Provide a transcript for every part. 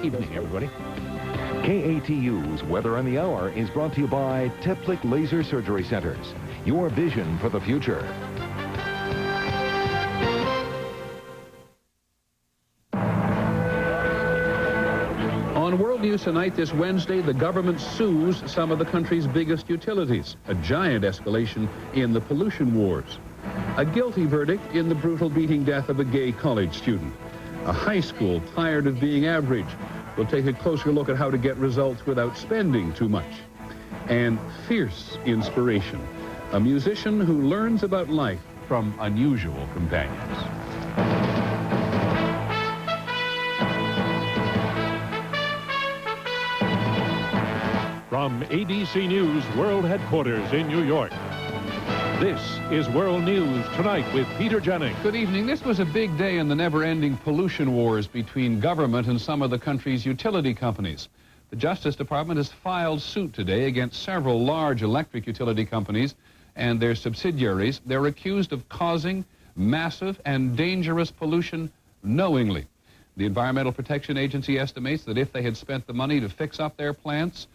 evening, everybody. KATU's Weather on the Hour is brought to you by Teplic Laser Surgery Centers. Your vision for the future. On World News Tonight this Wednesday, the government sues some of the country's biggest utilities. A giant escalation in the pollution wars. A guilty verdict in the brutal beating death of a gay college student. A high school tired of being average. We'll take a closer look at how to get results without spending too much. And fierce inspiration. A musician who learns about life from unusual companions. From ABC News World Headquarters in New York, this is World News Tonight with Peter Jennings. Good evening. This was a big day in the never-ending pollution wars between government and some of the country's utility companies. The Justice Department has filed suit today against several large electric utility companies and their subsidiaries. They're accused of causing massive and dangerous pollution knowingly. The Environmental Protection Agency estimates that if they had spent the money to fix up their plants,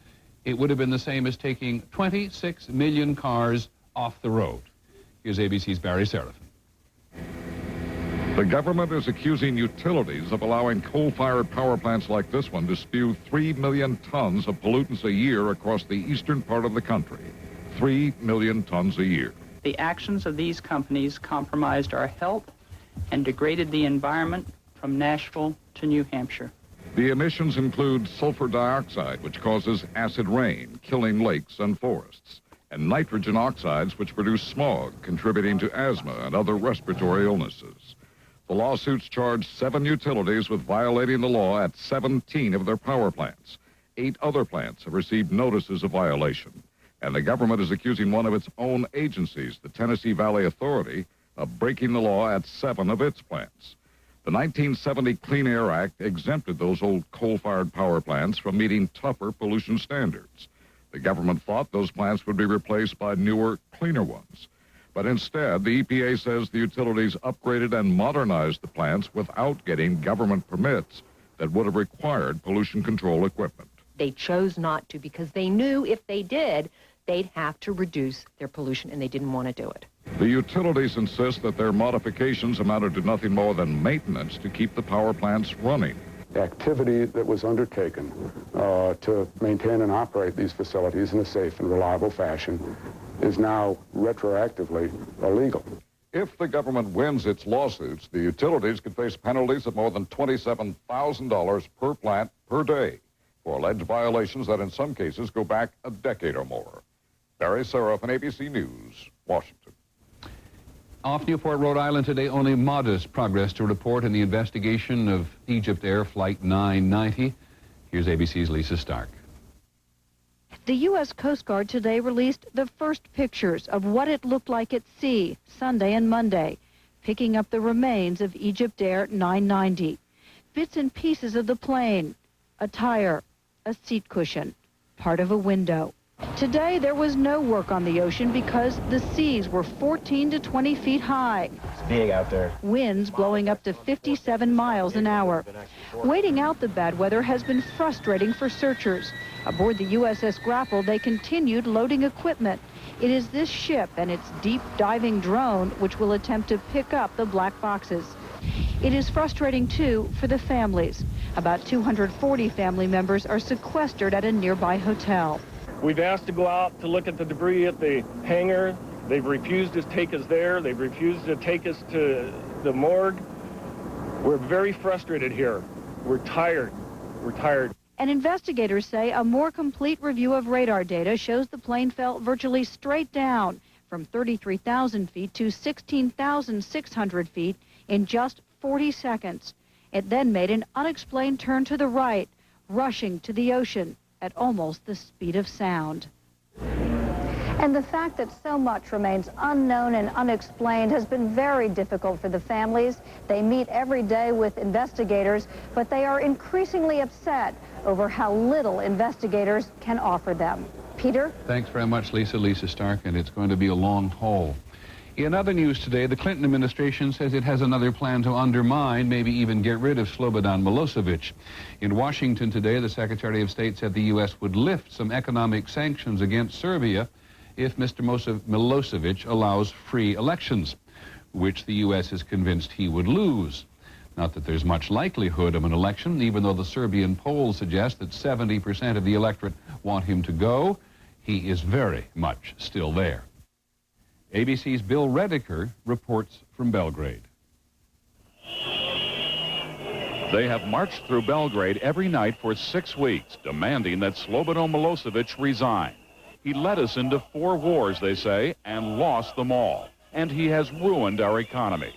it would have been the same as taking 26 million cars off the road. Here's ABC's Barry Serafin. The government is accusing utilities of allowing coal-fired power plants like this one to spew 3 million tons of pollutants a year across the eastern part of the country. 3 million tons a year. The actions of these companies compromised our health and degraded the environment from Nashville to New Hampshire. The emissions include sulfur dioxide, which causes acid rain, killing lakes and forests, and nitrogen oxides, which produce smog, contributing to asthma and other respiratory illnesses. The lawsuits charge 7 utilities with violating the law at 17 of their power plants. 8 other plants have received notices of violation. And the government is accusing one of its own agencies, the Tennessee Valley Authority, of breaking the law at 7 of its plants. The 1970 Clean Air Act exempted those old coal-fired power plants from meeting tougher pollution standards. The government thought those plants would be replaced by newer, cleaner ones. But instead, the EPA says the utilities upgraded and modernized the plants without getting government permits that would have required pollution control equipment. They chose not to because they knew if they did, they'd have to reduce their pollution, and they didn't want to do it. The utilities insist that their modifications amounted to nothing more than maintenance to keep the power plants running. The activity that was undertaken to maintain and operate these facilities in a safe and reliable fashion is now retroactively illegal. If the government wins its lawsuits, the utilities could face penalties of more than $27,000 per plant per day for alleged violations that in some cases go back a decade or more. Barry Serafin, ABC News, Washington. Off Newport, Rhode Island today, only modest progress to report in the investigation of Egypt Air Flight 990. Here's ABC's Lisa Stark. The U.S. Coast Guard today released the first pictures of what it looked like at sea Sunday and Monday, picking up the remains of Egypt Air 990. Bits and pieces of the plane, a tire, a seat cushion, part of a window. Today, there was no work on the ocean because the seas were 14 to 20 feet high. It's big out there. Winds blowing up to 57 miles an hour. Waiting out the bad weather has been frustrating for searchers. Aboard the USS Grapple, they continued loading equipment. It is this ship and its deep diving drone which will attempt to pick up the black boxes. It is frustrating, too, for the families. About 240 family members are sequestered at a nearby hotel. We've asked to go out to look at the debris at the hangar. They've refused to take us there. They've refused to take us to the morgue. We're very frustrated here. We're tired. We're tired. And investigators say a more complete review of radar data shows the plane fell virtually straight down from 33,000 feet to 16,600 feet in just 40 seconds. It then made an unexplained turn to the right, rushing to the ocean at almost the speed of sound. And the fact that so much remains unknown and unexplained has been very difficult for the families. They meet every day with investigators, but they are increasingly upset over how little investigators can offer them. Peter? Thanks very much, Lisa. Lisa Stark, and it's going to be a long haul. In other news today, the Clinton administration says it has another plan to undermine, maybe even get rid of Slobodan Milosevic. In Washington today, the Secretary of State said the U.S. would lift some economic sanctions against Serbia if Mr. Milosevic allows free elections, which the U.S. is convinced he would lose. Not that there's much likelihood of an election, even though the Serbian polls suggest that 70% of the electorate want him to go. He is very much still there. ABC's Bill Redeker reports from Belgrade. They have marched through Belgrade every night for 6 weeks, demanding that Slobodan Milosevic resign. He led us into 4 wars, they say, and lost them all. And he has ruined our economy.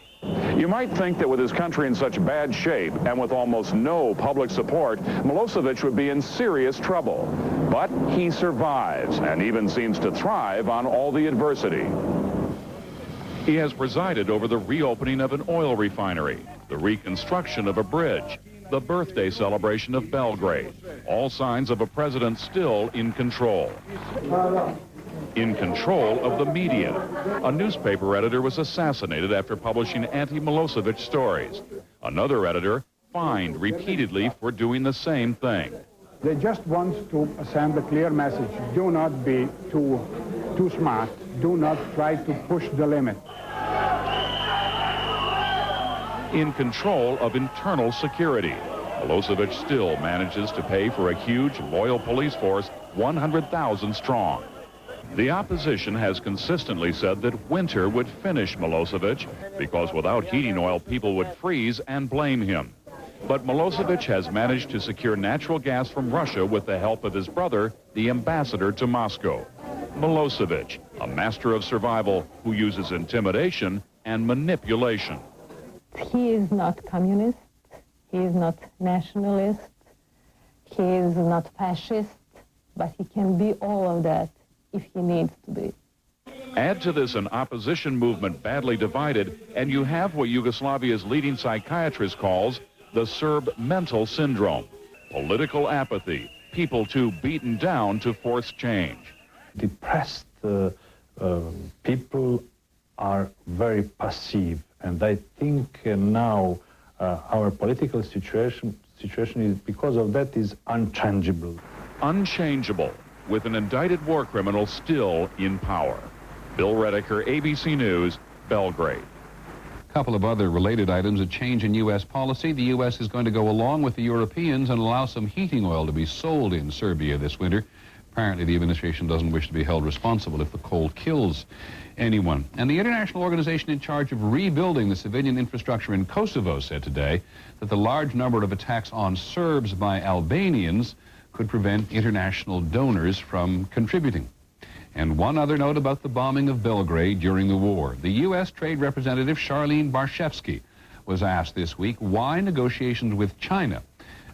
You might think that with his country in such bad shape and with almost no public support, Milosevic would be in serious trouble. But he survives and even seems to thrive on all the adversity. He has presided over the reopening of an oil refinery, the reconstruction of a bridge, the birthday celebration of Belgrade, all signs of a president still in control. In control of the media. A newspaper editor was assassinated after publishing anti-Milosevic stories. Another editor fined repeatedly for doing the same thing. They just want to send a clear message. Do not be too smart. Do not try to push the limit. In control of internal security. Milosevic still manages to pay for a huge, loyal police force, 100,000 strong. The opposition has consistently said that winter would finish Milosevic because without heating oil, people would freeze and blame him. But Milosevic has managed to secure natural gas from Russia with the help of his brother, the ambassador to Moscow. Milosevic, a master of survival who uses intimidation and manipulation. He is not communist. He is not nationalist. He is not fascist. But he can be all of that if he needs to be. Add to this an opposition movement badly divided, and you have what Yugoslavia's leading psychiatrist calls the Serb mental syndrome. Political apathy, people too beaten down to force change. Depressed people are very passive, and I think now our political situation is, because of that, is unchangeable. Unchangeable, with an indicted war criminal still in power. Bill Redeker, ABC News, Belgrade. A couple of other related items, a change in U.S. policy. The U.S. is going to go along with the Europeans and allow some heating oil to be sold in Serbia this winter. Apparently, the administration doesn't wish to be held responsible if the cold kills anyone. And the international organization in charge of rebuilding the civilian infrastructure in Kosovo said today that the large number of attacks on Serbs by Albanians could prevent international donors from contributing. And one other note about the bombing of Belgrade during the war. The U.S. Trade Representative Charlene Barshevsky was asked this week why negotiations with China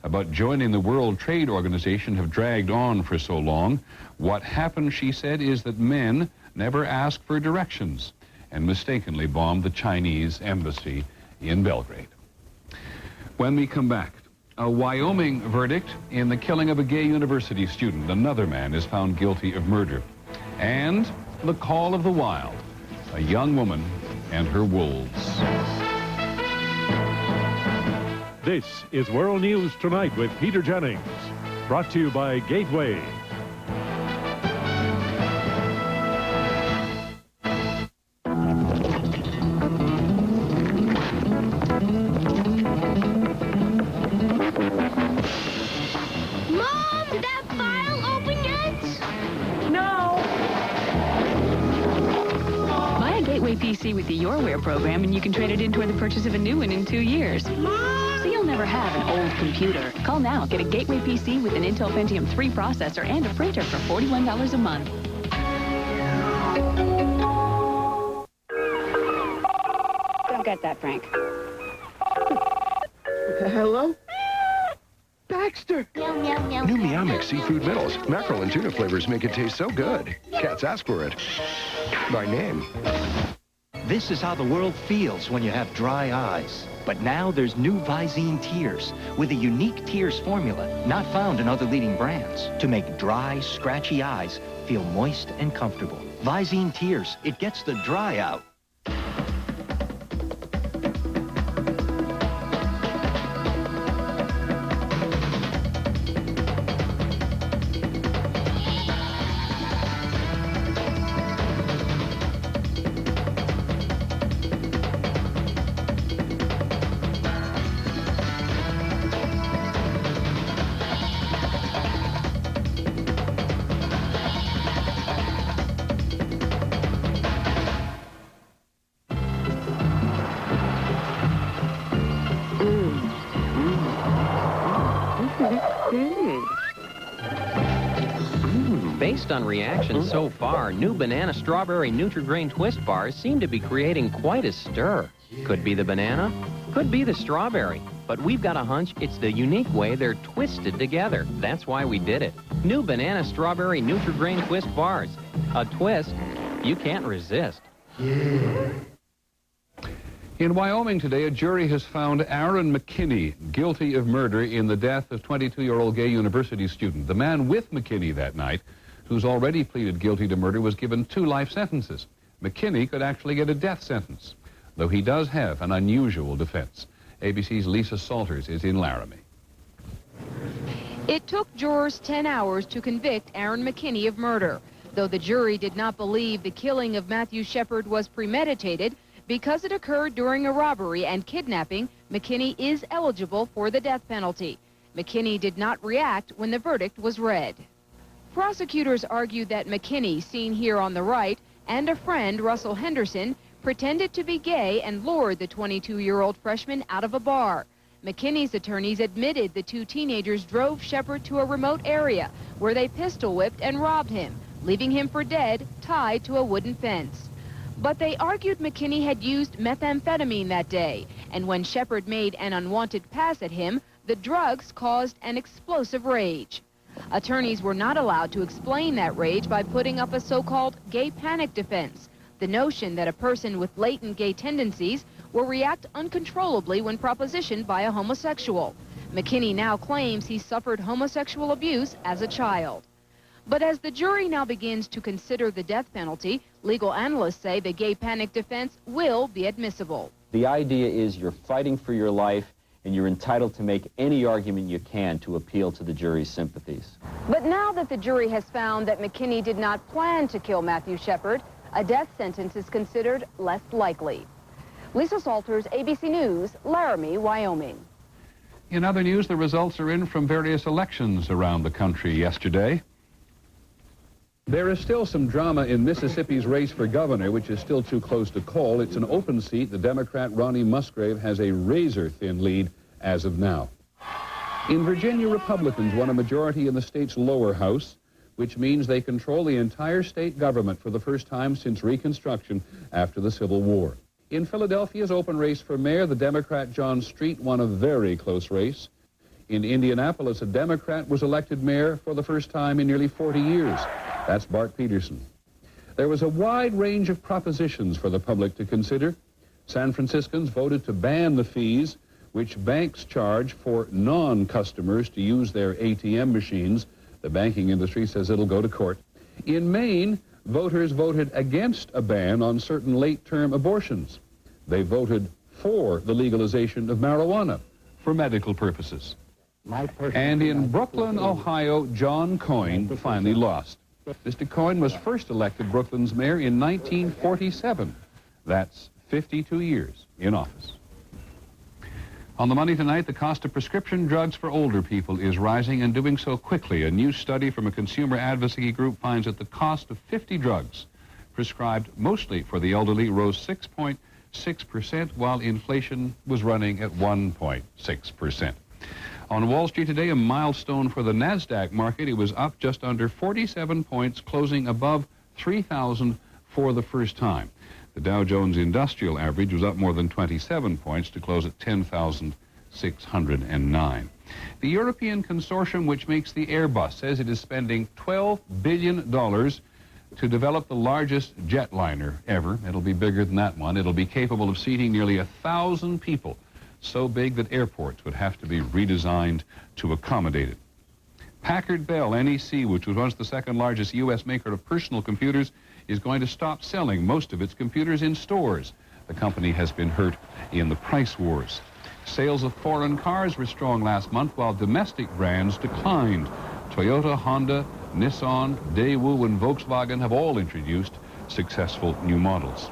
about joining the World Trade Organization have dragged on for so long. What happened, she said, is that men never ask for directions and mistakenly bombed the Chinese embassy in Belgrade. When we come back, a Wyoming verdict in the killing of a gay university student. Another man is found guilty of murder. And the call of the wild, a young woman and her wolves. This is World News Tonight with Peter Jennings, brought to you by Gateway. Mom, did that file open yet? No. Buy a Gateway PC with the YourWare program and you can trade it in toward the purchase of a new one in 2 years. So you'll never have an old computer. Call now. Get a Gateway PC with an Intel Pentium 3 processor and a printer for $41 a month. Don't get that, Frank. Hello? Baxter! New Meow Mix seafood middles. Mackerel and tuna flavors make it taste so good. Cats ask for it. By name. This is how the world feels when you have dry eyes. But now there's new Visine Tears with a unique Tears formula not found in other leading brands to make dry, scratchy eyes feel moist and comfortable. Visine Tears, it gets the dry out. Based on reactions so far, new banana strawberry Nutri-Grain Twist bars seem to be creating quite a stir. Could be the banana, could be the strawberry. But we've got a hunch it's the unique way they're twisted together. That's why we did it. New banana strawberry Nutri-Grain Twist bars. A twist you can't resist. In Wyoming today, a jury has found Aaron McKinney guilty of murder in the death of 22-year-old gay university student. The man with McKinney that night, who's already pleaded guilty to murder, was given 2 life sentences. McKinney could actually get a death sentence, though he does have an unusual defense. ABC's Lisa Salters is in Laramie. It took jurors 10 hours to convict Aaron McKinney of murder. Though the jury did not believe the killing of Matthew Shepard was premeditated, because it occurred during a robbery and kidnapping, McKinney is eligible for the death penalty. McKinney did not react when the verdict was read. Prosecutors argued that McKinney, seen here on the right, and a friend, Russell Henderson, pretended to be gay and lured the 22-year-old freshman out of a bar. McKinney's attorneys admitted the 2 teenagers drove Shepard to a remote area where they pistol-whipped and robbed him, leaving him for dead, tied to a wooden fence. But they argued McKinney had used methamphetamine that day, and when Shepard made an unwanted pass at him, the drugs caused an explosive rage. Attorneys were not allowed to explain that rage by putting up a so-called gay panic defense, the notion that a person with latent gay tendencies will react uncontrollably when propositioned by a homosexual. McKinney now claims he suffered homosexual abuse as a child. But as the jury now begins to consider the death penalty, legal analysts say the gay panic defense will be admissible. The idea is you're fighting for your life, and you're entitled to make any argument you can to appeal to the jury's sympathies. But now that the jury has found that McKinney did not plan to kill Matthew Shepard, a death sentence is considered less likely. Lisa Salters, ABC News, Laramie, Wyoming. In other news, the results are in from various elections around the country yesterday. There is still some drama in Mississippi's race for governor, which is still too close to call. It's an open seat. The Democrat Ronnie Musgrave has a razor-thin lead as of now. In Virginia, Republicans won a majority in the state's lower house, which means they control the entire state government for the first time since Reconstruction after the Civil War. In Philadelphia's open race for mayor, the Democrat John Street won a very close race. In Indianapolis, a Democrat was elected mayor for the first time in nearly 40 years. That's Bart Peterson. There was a wide range of propositions for the public to consider. San Franciscans voted to ban the fees which banks charge for non-customers to use their ATM machines. The banking industry says it'll go to court. In Maine, voters voted against a ban on certain late-term abortions. They voted for the legalization of marijuana for medical purposes. And in Brooklyn, Ohio, John Coyne finally lost. Mr. Coyne was first elected Brooklyn's mayor in 1947. That's 52 years in office. On the money tonight, the cost of prescription drugs for older people is rising and doing so quickly. A new study from a consumer advocacy group finds that the cost of 50 drugs prescribed mostly for the elderly rose 6.6%, while inflation was running at 1.6%. On Wall Street today, a milestone for the NASDAQ market. It was up just under 47 points, closing above 3,000 for the first time. The Dow Jones Industrial Average was up more than 27 points to close at 10,609. The European consortium, which makes the Airbus, says it is spending $12 billion to develop the largest jetliner ever. It'll be bigger than that one. It'll be capable of seating nearly 1,000 people, so big that airports would have to be redesigned to accommodate it. Packard Bell, NEC, which was once the second largest U.S. maker of personal computers, is going to stop selling most of its computers in stores. The company has been hurt in the price wars. Sales of foreign cars were strong last month, while domestic brands declined. Toyota, Honda, Nissan, Daewoo, and Volkswagen have all introduced successful new models.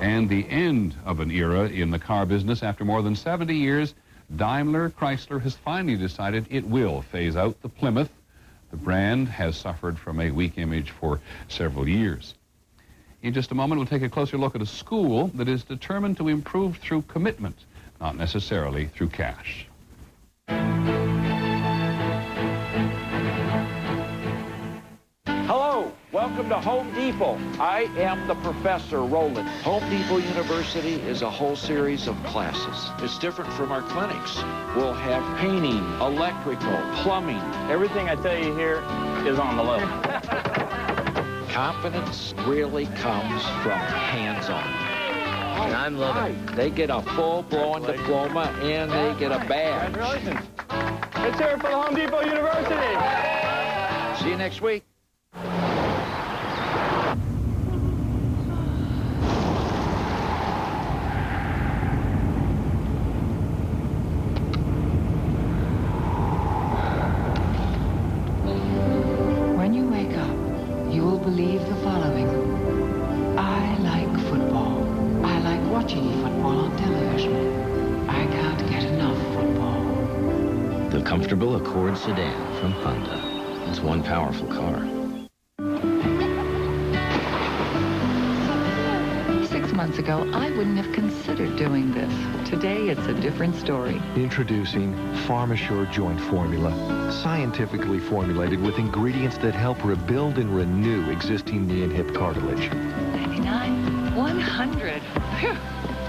And the end of an era in the car business. After more than 70 years, Daimler Chrysler has finally decided it will phase out the Plymouth. The brand has suffered from a weak image for several years. In just a moment, we'll take a closer look at a school that is determined to improve through commitment, not necessarily through cash. Welcome to Home Depot. I am the Professor Roland. Home Depot University is a whole series of classes. It's different from our clinics. We'll have painting, electrical, plumbing. Everything I tell you here is on the level. Confidence really comes from hands-on. And I'm loving it. They get a full-blown diploma and they get a badge. Congratulations. Let's hear it for the Home Depot University. See you next week. When you wake up, you will believe the following. I like football. I like watching football on television. I can't get enough football. The comfortable Accord sedan from Honda. It's one powerful car. 6 months ago, I wouldn't have considered doing this. Today, it's a different story. Introducing PharmaSure Joint Formula, scientifically formulated with ingredients that help rebuild and renew existing knee and hip cartilage. 99, 100. Phew,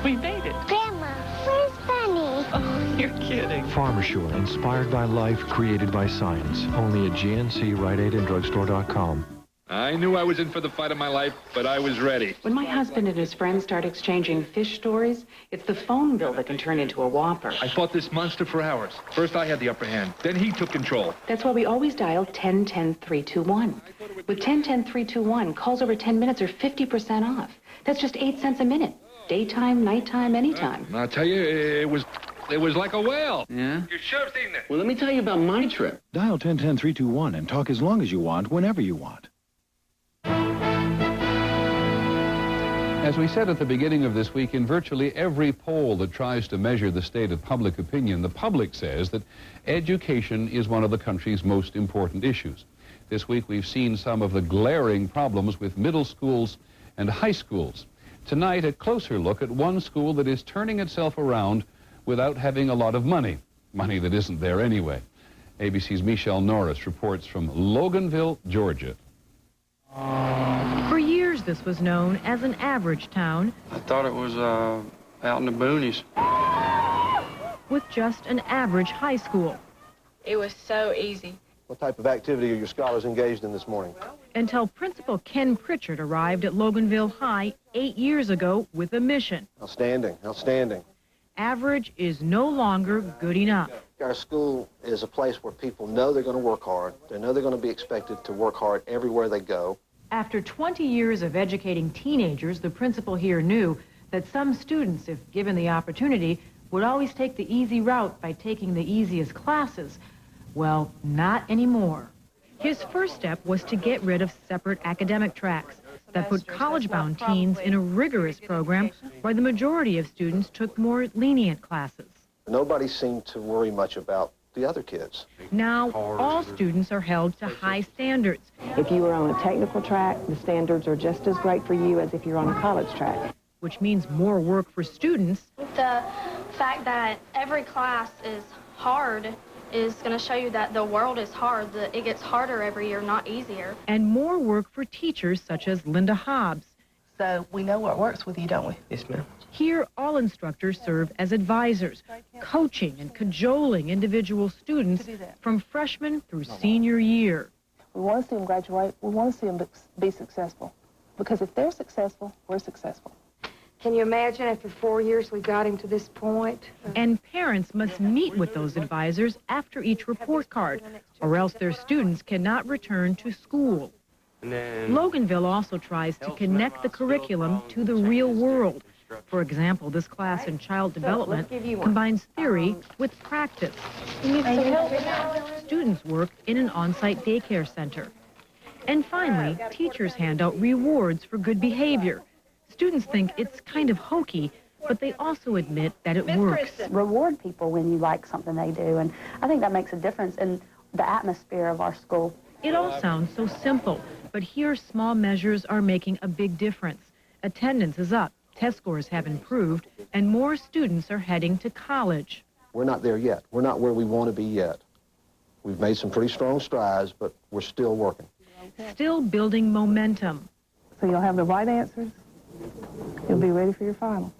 we made it. Grandma, where's Bunny? Oh, you're kidding. PharmaSure, inspired by life, created by science. Only at GNC, Rite Aid, and Drugstore.com. I knew I was in for the fight of my life, but I was ready. When my husband and his friends start exchanging fish stories, it's the phone bill that can turn into a whopper. I fought this monster for hours. First I had the upper hand, then he took control. That's why we always dial 10-10-321. With 10-10-321, calls over 10 minutes are 50% off. That's just 8 cents a minute. Daytime, nighttime, anytime. I'll tell you, it was like a whale. Yeah? You should have seen it. Well, let me tell you about my trip. Dial 10-10-321 and talk as long as you want, whenever you want. As we said at the beginning of this week, in virtually every poll that tries to measure the state of public opinion, the public says that education is one of the country's most important issues. This week we've seen some of the glaring problems with middle schools and high schools. Tonight, a closer look at one school that is turning itself around without having a lot of money that isn't there anyway. ABC's Michelle Norris reports from Loganville, Georgia. For years, this was known as an average town. I thought it was out in the boonies. With just an average high school. It was so easy. What type of activity are your scholars engaged in this morning? Until Principal Ken Pritchard arrived at Loganville High 8 years ago with a mission. Outstanding, outstanding. Average is no longer good enough. Our school is a place where people know they're going to work hard. They know they're going to be expected to work hard everywhere they go. After 20 years of educating teenagers, the principal here knew that some students, if given the opportunity, would always take the easy route by taking the easiest classes. Well, not anymore. His first step was to get rid of separate academic tracks that put college-bound teens in a rigorous program where the majority of students took more lenient classes. Nobody seemed to worry much about the other kids. Now, all students are held to high standards. If you are on a technical track, the standards are just as great for you as if you're on a college track. Which means more work for students. The fact that every class is hard is going to show you that the world is hard, that it gets harder every year, not easier. And more work for teachers such as Linda Hobbs. So we know what works with you, don't we? Yes, ma'am. Here, all instructors serve as advisors, coaching and cajoling individual students from freshman through senior year. We want to see them graduate. We want to see them be successful. Because if they're successful, we're successful. Can you imagine after 4 years we got him to this point? And parents must meet with those advisors after each report card, or else their students cannot return to school. Loganville also tries to connect the curriculum to the real world. For example, this class in child development combines theory with practice. Students work in an on-site daycare center. And finally, teachers hand out rewards for good behavior. Students think it's kind of hokey, but they also admit that it works. Reward people when you like something they do, and I think that makes a difference in the atmosphere of our school. It all sounds so simple, but here small measures are making a big difference. Attendance is up, test scores have improved, and more students are heading to college. We're not there yet. We're not where we want to be yet. We've made some pretty strong strides, but we're still working. still building momentum. So you'll have the right answers. You'll be ready for your final.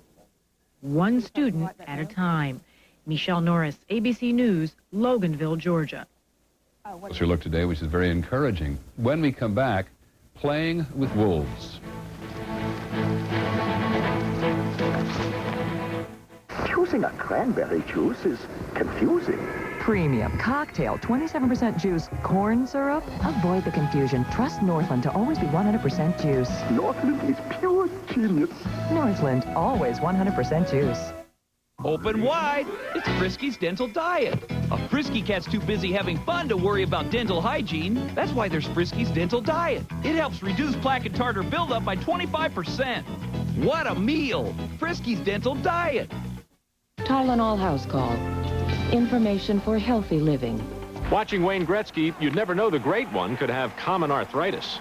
One student at a time. Michelle Norris, ABC News, Loganville, Georgia. Closer look today, which is very encouraging. When we come back, playing with wolves. Choosing a cranberry juice is confusing. Premium cocktail, 27% juice, corn syrup. Avoid the confusion. Trust Northland to always be 100% juice. Northland is pure genius. Northland, always 100% juice. Open wide, it's Frisky's Dental Diet. A Frisky cat's too busy having fun to worry about dental hygiene. That's why there's Frisky's Dental Diet. It helps reduce plaque and tartar buildup by 25%. What a meal! Frisky's Dental Diet. Tylenol House Call. Information for healthy living. Watching Wayne Gretzky, you'd never know the great one could have common arthritis.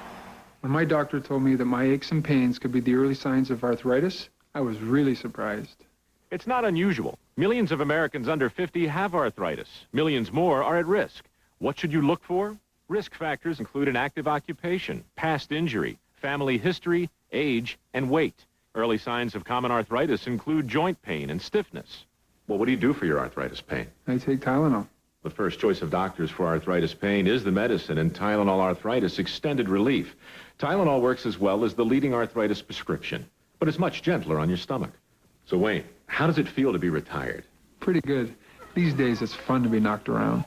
When my doctor told me that my aches and pains could be the early signs of arthritis, I was really surprised. It's not unusual. Millions of Americans under 50 have arthritis. Millions more are at risk. What should you look for? Risk factors include an active occupation, past injury, family history, age, and weight. Early signs of common arthritis include joint pain and stiffness. Well, what do you do for your arthritis pain? I take Tylenol. The first choice of doctors for arthritis pain is the medicine and Tylenol Arthritis Extended Relief. Tylenol works as well as the leading arthritis prescription, but it's much gentler on your stomach. So, Wayne, how does it feel to be retired? Pretty good. These days, it's fun to be knocked around.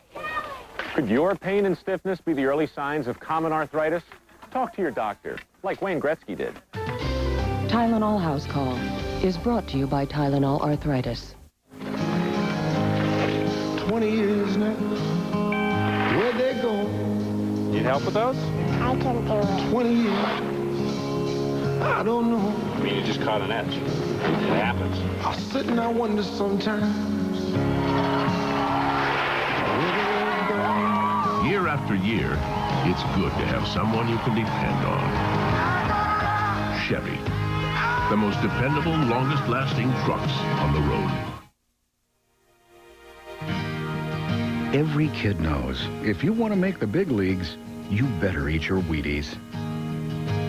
Could your pain and stiffness be the early signs of common arthritis? Talk to your doctor, like Wayne Gretzky did. Tylenol House Call is brought to you by Tylenol Arthritis. 20 years now. Where'd they go? Need help with those? I can do it. 20 years. I don't know. I mean, you just caught an etch. It happens. I sit and I wonder sometimes. Year after year, it's good to have someone you can depend on. Chevy, the most dependable, longest-lasting trucks on the road. Every kid knows, if you want to make the big leagues, you better eat your Wheaties.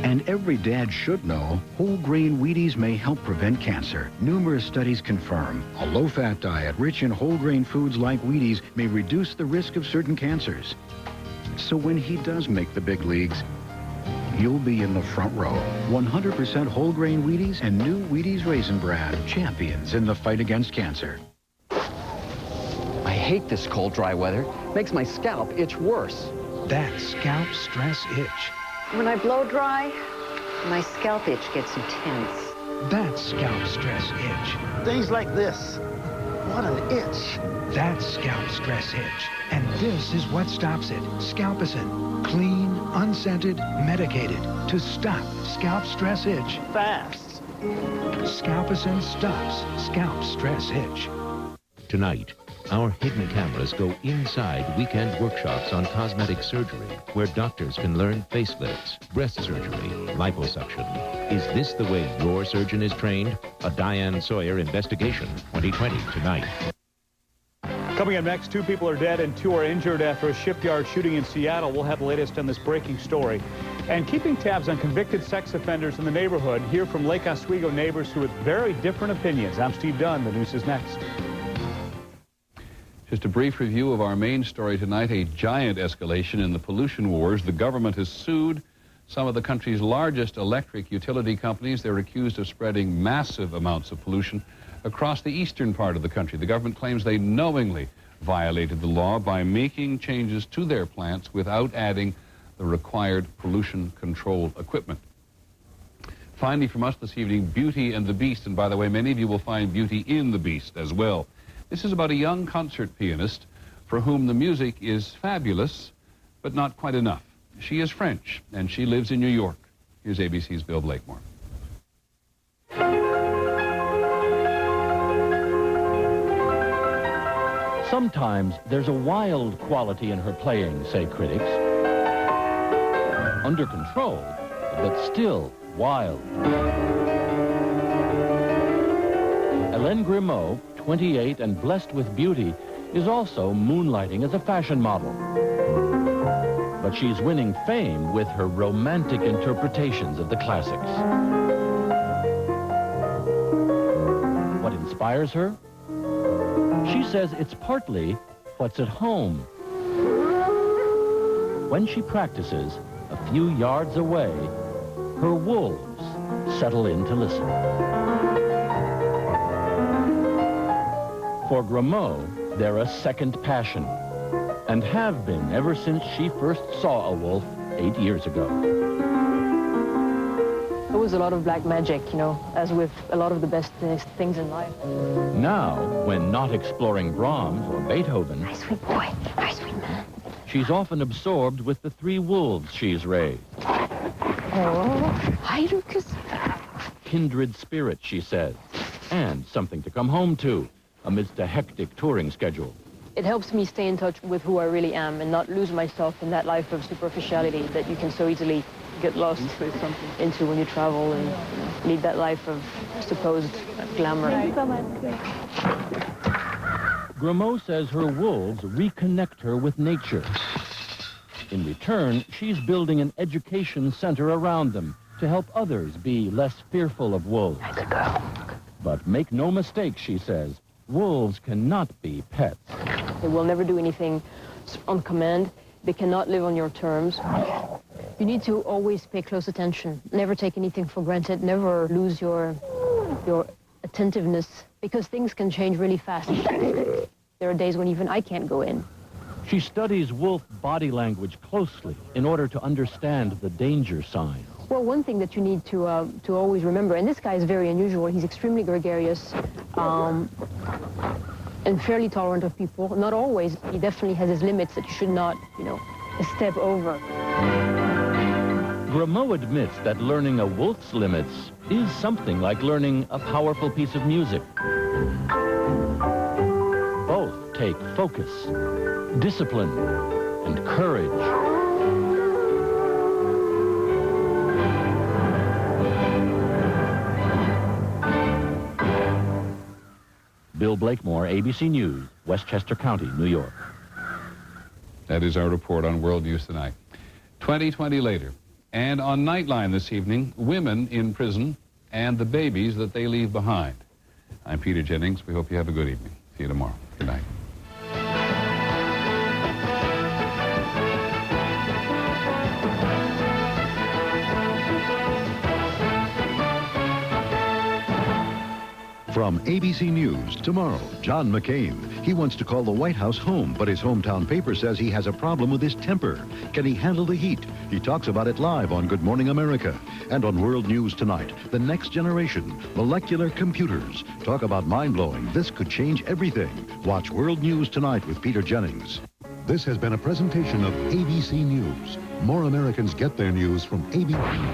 And every dad should know, whole grain Wheaties may help prevent cancer. Numerous studies confirm a low-fat diet rich in whole grain foods like Wheaties may reduce the risk of certain cancers. So when he does make the big leagues, you'll be in the front row. 100% whole grain Wheaties and new Wheaties Raisin Bran, champions in the fight against cancer. I hate this cold, dry weather. Makes my scalp itch worse. That's scalp stress itch. When I blow dry, my scalp itch gets intense. That's scalp stress itch. Things like this. What an itch. That's scalp stress itch. And this is what stops it. Scalpicin. Clean, unscented, medicated. To stop scalp stress itch. Fast. Scalpicin stops scalp stress itch. Tonight, our hidden cameras go inside weekend workshops on cosmetic surgery, where doctors can learn facelifts, breast surgery, liposuction. Is this the way your surgeon is trained? A Diane Sawyer investigation, 2020 tonight. Coming up next, 2 people are dead and 2 are injured after a shipyard shooting in Seattle. We'll have the latest on this breaking story. And keeping tabs on convicted sex offenders in the neighborhood, hear from Lake Oswego neighbors who have very different opinions. I'm Steve Dunn. The news is next. Just a brief review of our main story tonight, a giant escalation in the pollution wars. The government has sued some of the country's largest electric utility companies. They're accused of spreading massive amounts of pollution across the eastern part of the country. The government claims they knowingly violated the law by making changes to their plants without adding the required pollution control equipment. Finally, from us this evening, Beauty and the Beast. And by the way, many of you will find Beauty in the Beast as well. This is about a young concert pianist for whom the music is fabulous, but not quite enough. She is French, and she lives in New York. Here's ABC's Bill Blakemore. Sometimes there's a wild quality in her playing, say critics. Under control, but still wild. Hélène Grimaud, 28 and blessed with beauty, is also moonlighting as a fashion model. but she's winning fame with her romantic interpretations of the classics. What inspires her? She says it's partly what's at home. When she practices, a few yards away, her wolves settle in to listen. For Grimaud, they're a second passion, and have been ever since she first saw a wolf 8 years ago. There was a lot of black magic, you know, as with a lot of the best things in life. Now, when not exploring Brahms or Beethoven, My sweet boy, my sweet man. she's often absorbed with the 3 wolves she's raised. Oh, hi, Lucas. Kindred spirits, she says, and something to come home to amidst a hectic touring schedule. It helps me stay in touch with who I really am and not lose myself in that life of superficiality that you can so easily get lost into when you travel and lead that life of supposed glamour. Grimaud says her wolves reconnect her with nature. In return, she's building an education center around them to help others be less fearful of wolves. But make no mistake, she says, wolves cannot be pets. They will never do anything on command. They cannot live on your terms. You need to always pay close attention. Never take anything for granted. Never lose your attentiveness, because things can change really fast. There are days when even I can't go in. She studies wolf body language closely in order to understand the danger signs. Well, one thing that you need to always remember, and this guy is very unusual. He's extremely gregarious and fairly tolerant of people. Not always. He definitely has his limits that you should not, step over. Grimaud admits that learning a wolf's limits is something like learning a powerful piece of music. Both take focus, discipline, and courage. Bill Blakemore, ABC News, Westchester County, New York. That is our report on World News Tonight. 2020 later. And on Nightline this evening, women in prison and the babies that they leave behind. I'm Peter Jennings. We hope you have a good evening. See you tomorrow. Good night. From ABC News, tomorrow, John McCain. He wants to call the White House home, but his hometown paper says he has a problem with his temper. Can he handle the heat? He talks about it live on Good Morning America. And on World News Tonight, the next generation, molecular computers. Talk about mind-blowing. This could change everything. Watch World News Tonight with Peter Jennings. This has been a presentation of ABC News. More Americans get their news from ABC.